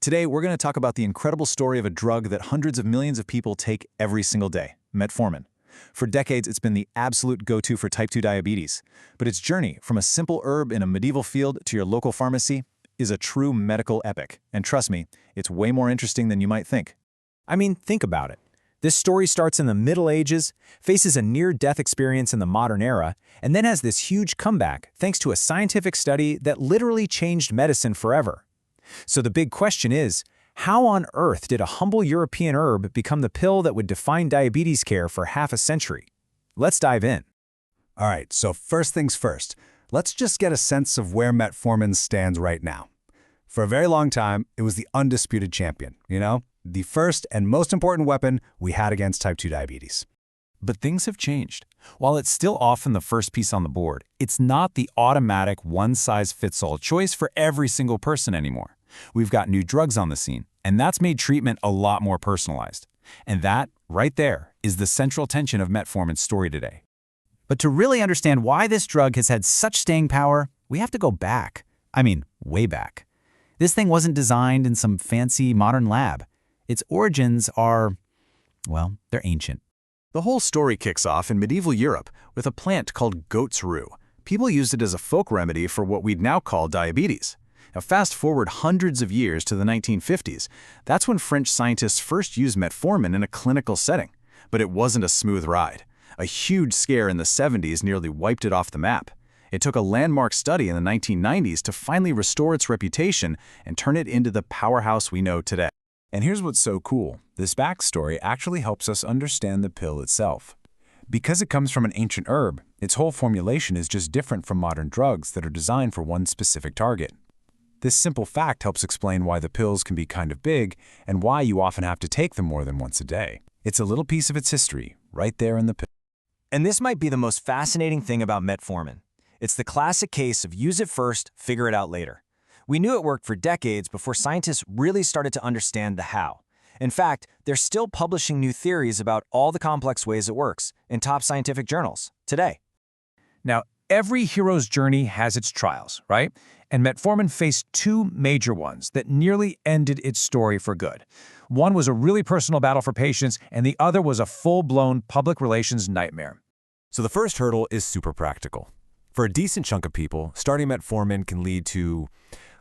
Today, we're going to talk about the incredible story of a drug that hundreds of millions of people take every single day, metformin. For decades, it's been the absolute go-to for type 2 diabetes. But its journey from a simple herb in a medieval field to your local pharmacy is a true medical epic. And trust me, it's way more interesting than you might think. I mean, think about it. This story starts in the Middle Ages, faces a near-death experience in the modern era, and then has this huge comeback thanks to a scientific study that literally changed medicine forever. So the big question is, how on earth did a humble European herb become the pill that would define diabetes care for half a century? Let's dive in. All right, so first things first, let's just get a sense of where metformin stands right now. For a very long time, it was the undisputed champion, the first and most important weapon we had against type 2 diabetes. But things have changed. While it's still often the first piece on the board, it's not the automatic one-size-fits-all choice for every single person anymore. We've got new drugs on the scene, and that's made treatment a lot more personalized. And that, right there, is the central tension of metformin's story today. But to really understand why this drug has had such staying power, we have to go back. I mean, way back. This thing wasn't designed in some fancy modern lab. Its origins are, well, they're ancient. The whole story kicks off in medieval Europe with a plant called goat's rue. People used it as a folk remedy for what we'd now call diabetes. Now, fast forward hundreds of years to the 1950s. That's when French scientists first used metformin in a clinical setting. But it wasn't a smooth ride. A huge scare in the 70s nearly wiped it off the map. It took a landmark study in the 1990s to finally restore its reputation and turn it into the powerhouse we know today. And here's what's so cool. This backstory actually helps us understand the pill itself. Because it comes from an ancient herb, its whole formulation is just different from modern drugs that are designed for one specific target. This simple fact helps explain why the pills can be kind of big and why you often have to take them more than once a day. It's a little piece of its history right there in the pill. And this might be the most fascinating thing about metformin. It's the classic case of use it first, figure it out later. We knew it worked for decades before scientists really started to understand the how. In fact, they're still publishing new theories about all the complex ways it works in top scientific journals today. Now, every hero's journey has its trials, right? And metformin faced two major ones that nearly ended its story for good. One was a really personal battle for patients, and the other was a full-blown public relations nightmare. So the first hurdle is super practical. For a decent chunk of people, starting metformin can lead to,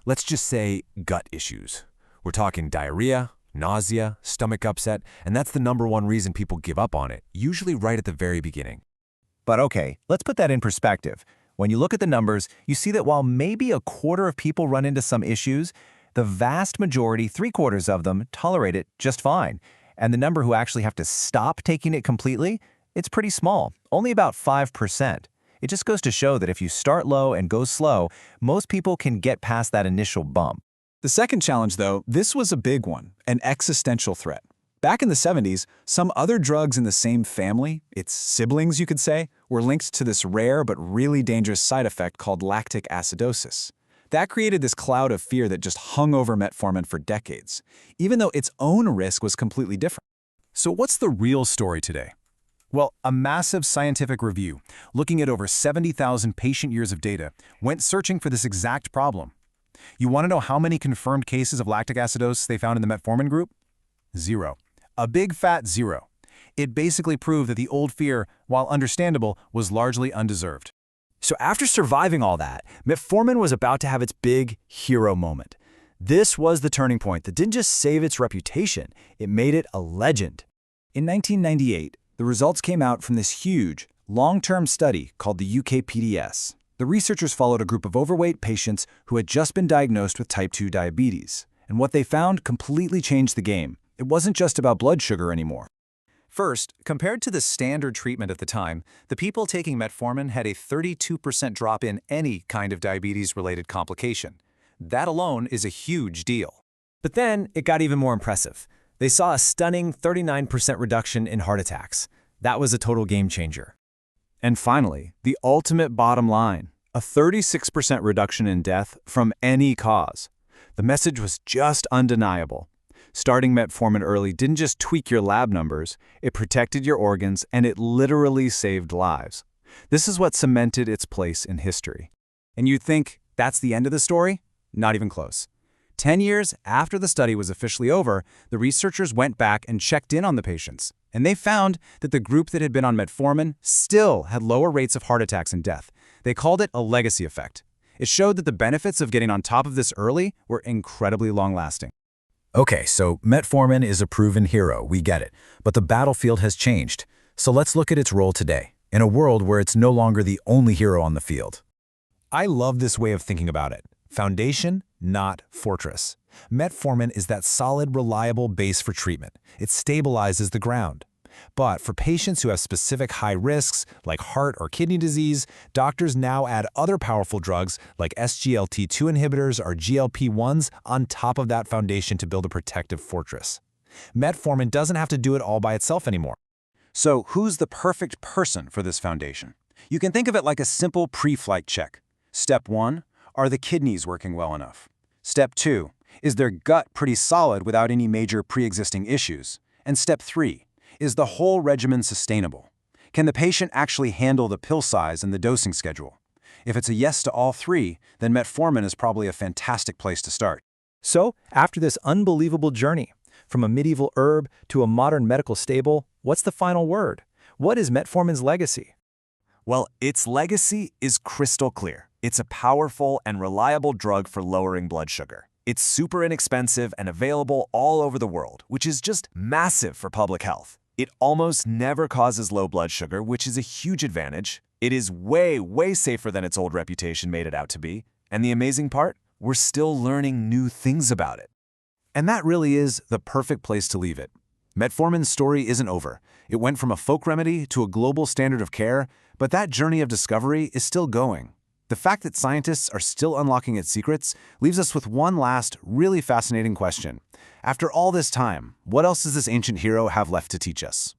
let's just say, gut issues. We're talking diarrhea, nausea, stomach upset, and that's the #1 reason people give up on it, usually right at the very beginning. But okay, let's put that in perspective. When you look at the numbers, you see that while maybe a quarter of people run into some issues, the vast majority, 3/4 of them, tolerate it just fine. And the number who actually have to stop taking it completely, it's pretty small, only about 5%. It just goes to show that if you start low and go slow, most people can get past that initial bump. The second challenge, though, this was a big one, an existential threat. Back in the 70s, some other drugs in the same family, its siblings you could say, were linked to this rare but really dangerous side effect called lactic acidosis. That created this cloud of fear that just hung over metformin for decades, even though its own risk was completely different. So what's the real story today? Well, a massive scientific review, looking at over 70,000 patient years of data, went searching for this exact problem. You want to know how many confirmed cases of lactic acidosis they found in the metformin group? 0. A big fat 0. It basically proved that the old fear, while understandable, was largely undeserved. So after surviving all that, metformin was about to have its big hero moment. This was the turning point that didn't just save its reputation, it made it a legend. In 1998, the results came out from this huge, long-term study called the UKPDS. The researchers followed a group of overweight patients who had just been diagnosed with type 2 diabetes. And what they found completely changed the game. It wasn't just about blood sugar anymore. First, compared to the standard treatment at the time, the people taking metformin had a 32% drop in any kind of diabetes-related complication. That alone is a huge deal. But then it got even more impressive. They saw a stunning 39% reduction in heart attacks. That was a total game changer. And finally, the ultimate bottom line, a 36% reduction in death from any cause. The message was just undeniable. Starting metformin early didn't just tweak your lab numbers, it protected your organs, and it literally saved lives. This is what cemented its place in history. And you'd think, that's the end of the story? Not even close. 10 years after the study was officially over, the researchers went back and checked in on the patients, and they found that the group that had been on metformin still had lower rates of heart attacks and death. They called it a legacy effect. It showed that the benefits of getting on top of this early were incredibly long-lasting. Okay, so metformin is a proven hero, we get it. But the battlefield has changed. So let's look at its role today, in a world where it's no longer the only hero on the field. I love this way of thinking about it. Foundation, not fortress. Metformin is that solid, reliable base for treatment. It stabilizes the ground. But for patients who have specific high risks, like heart or kidney disease, doctors now add other powerful drugs like SGLT2 inhibitors or GLP-1s on top of that foundation to build a protective fortress. Metformin doesn't have to do it all by itself anymore. So who's the perfect person for this foundation? You can think of it like a simple pre-flight check. Step 1, are the kidneys working well enough? Step 2, is their gut pretty solid without any major pre-existing issues? And step 3, is the whole regimen sustainable? Can the patient actually handle the pill size and the dosing schedule? If it's a yes to all three, then metformin is probably a fantastic place to start. So, after this unbelievable journey, from a medieval herb to a modern medical stable, what's the final word? What is metformin's legacy? Well, its legacy is crystal clear. It's a powerful and reliable drug for lowering blood sugar. It's super inexpensive and available all over the world, which is just massive for public health. It almost never causes low blood sugar, which is a huge advantage. It is way, way safer than its old reputation made it out to be. And the amazing part? We're still learning new things about it. And that really is the perfect place to leave it. Metformin's story isn't over. It went from a folk remedy to a global standard of care, but that journey of discovery is still going. The fact that scientists are still unlocking its secrets leaves us with one last, really fascinating question. After all this time, what else does this ancient hero have left to teach us?